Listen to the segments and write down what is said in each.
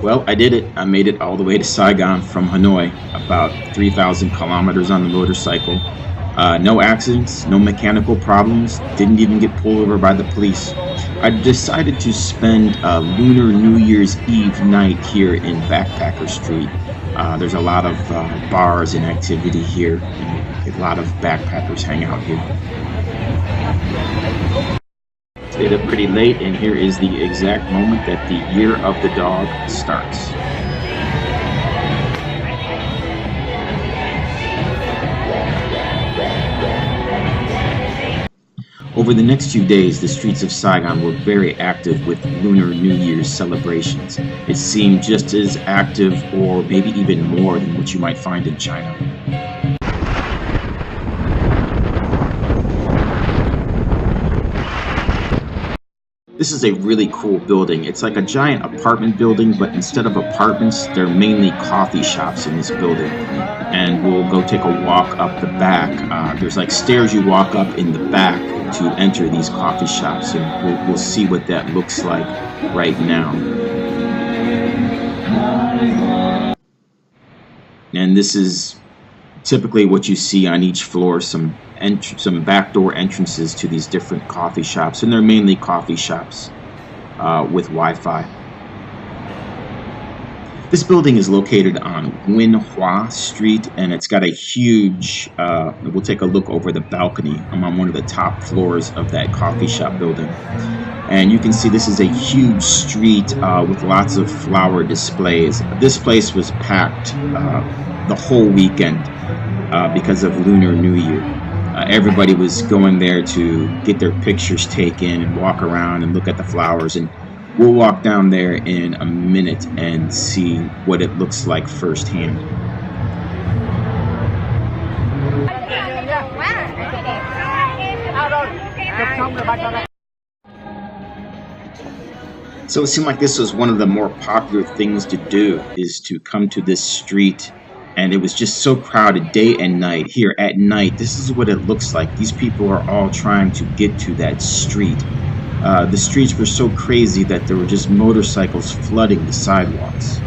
Well, I did it. I made it all the way to Saigon from Hanoi, about 3,000 kilometers on the motorcycle. No accidents, no mechanical problems, didn't even get pulled over by the police. I decided to spend Lunar New Year's Eve night here in Backpacker Street. There's a lot of bars and activity here, and a lot of backpackers hang out here. Stayed up pretty late, and here is the exact moment that the Year of the Dog starts. Over the next few days, the streets of Saigon were very active with Lunar New Year's celebrations. It seemed just as active, or maybe even more, than what you might find in China. This is a really cool building. It's like a giant apartment building, but instead of apartments, they're mainly coffee shops in this building. And we'll go take a walk up the back. There's like stairs you walk up in the back to enter these coffee shops, and we'll see what that looks like right now. And this is typically what you see on each floor, some backdoor entrances to these different coffee shops, and they're mainly coffee shops with Wi-Fi. This building is located on Wynn Wah Street, and it's got a huge, we'll take a look over the balcony. I'm on one of the top floors of that coffee shop building. And you can see this is a huge street with lots of flower displays. This place was packed the whole weekend because of Lunar New Year. Everybody was going there to get their pictures taken and walk around and look at the flowers, and we'll walk down there in a minute and see what it looks like firsthand. So it seemed like this was one of the more popular things to do, is to come to this street. And it was just so crowded day and night. Here at night, this is what it looks like. These people are all trying to get to that street. The streets were so crazy that there were just motorcycles flooding the sidewalks.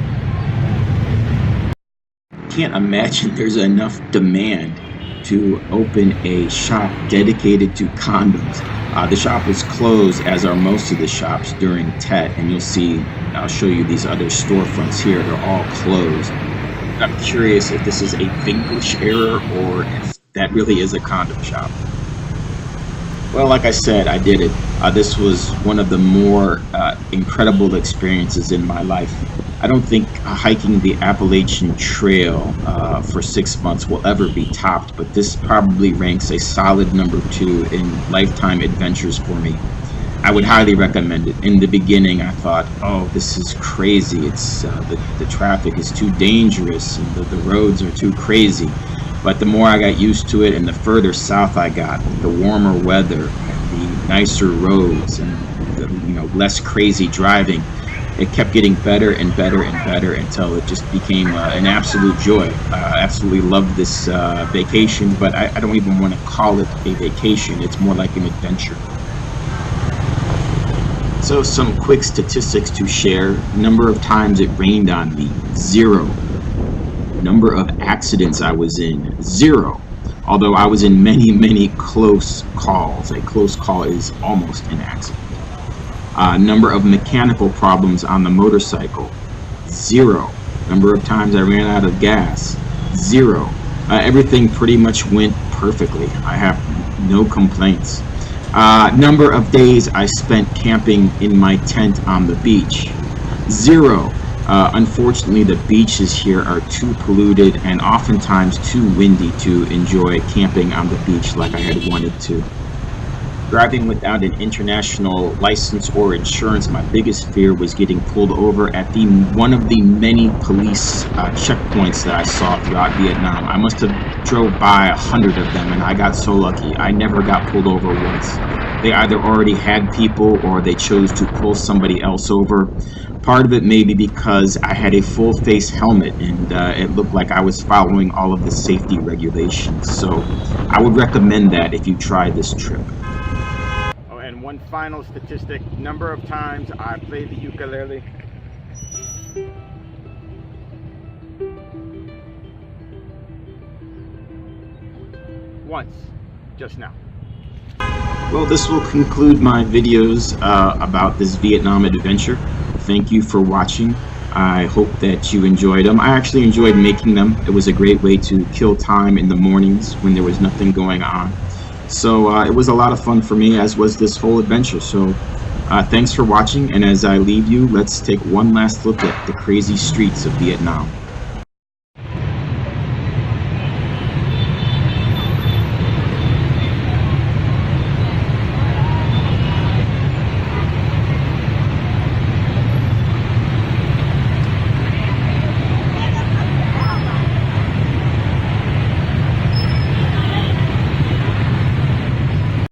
Can't imagine there's enough demand to open a shop dedicated to condoms. The shop was closed, as are most of the shops, during Tet, and you'll see, I'll show you these other storefronts here. They're all closed. I'm curious if this is a English error or if that really is a condom shop. Well, like I said, I did it. This was one of the more incredible experiences in my life. I don't think hiking the Appalachian Trail for 6 months will ever be topped, but this probably ranks a solid number 2 in lifetime adventures for me. I would highly recommend it. In the beginning, I thought, oh, this is crazy. It's the traffic is too dangerous, and the roads are too crazy. But the more I got used to it, and the further south I got, the warmer weather, and the nicer roads, and the less crazy driving, it kept getting better and better and better until it just became an absolute joy. I absolutely loved this vacation, but I don't even want to call it a vacation. It's more like an adventure. So some quick statistics to share. Number of times it rained on me, 0. Number of accidents I was in, 0. Although I was in many, many close calls. A close call is almost an accident. Number of mechanical problems on the motorcycle, 0. Number of times I ran out of gas, 0. Everything pretty much went perfectly. I have no complaints. Number of days I spent camping in my tent on the beach, 0. Unfortunately, the beaches here are too polluted and oftentimes too windy to enjoy camping on the beach like I had wanted to. Driving without an international license or insurance, my biggest fear was getting pulled over at one of the many police checkpoints that I saw throughout Vietnam. I must have drove by 100 of them, and I got so lucky. I never got pulled over once. They either already had people or they chose to pull somebody else over. Part of it may be because I had a full face helmet and it looked like I was following all of the safety regulations. So I would recommend that if you try this trip. Oh, and one final statistic, number of times I played the ukulele. once, just now. Well, this will conclude my videos about this Vietnam adventure. Thank you for watching. I hope that you enjoyed them. I actually enjoyed making them. It was a great way to kill time in the mornings when there was nothing going on. So it was a lot of fun for me, as was this whole adventure. So thanks for watching, and as I leave you, let's take one last look at the crazy streets of Vietnam.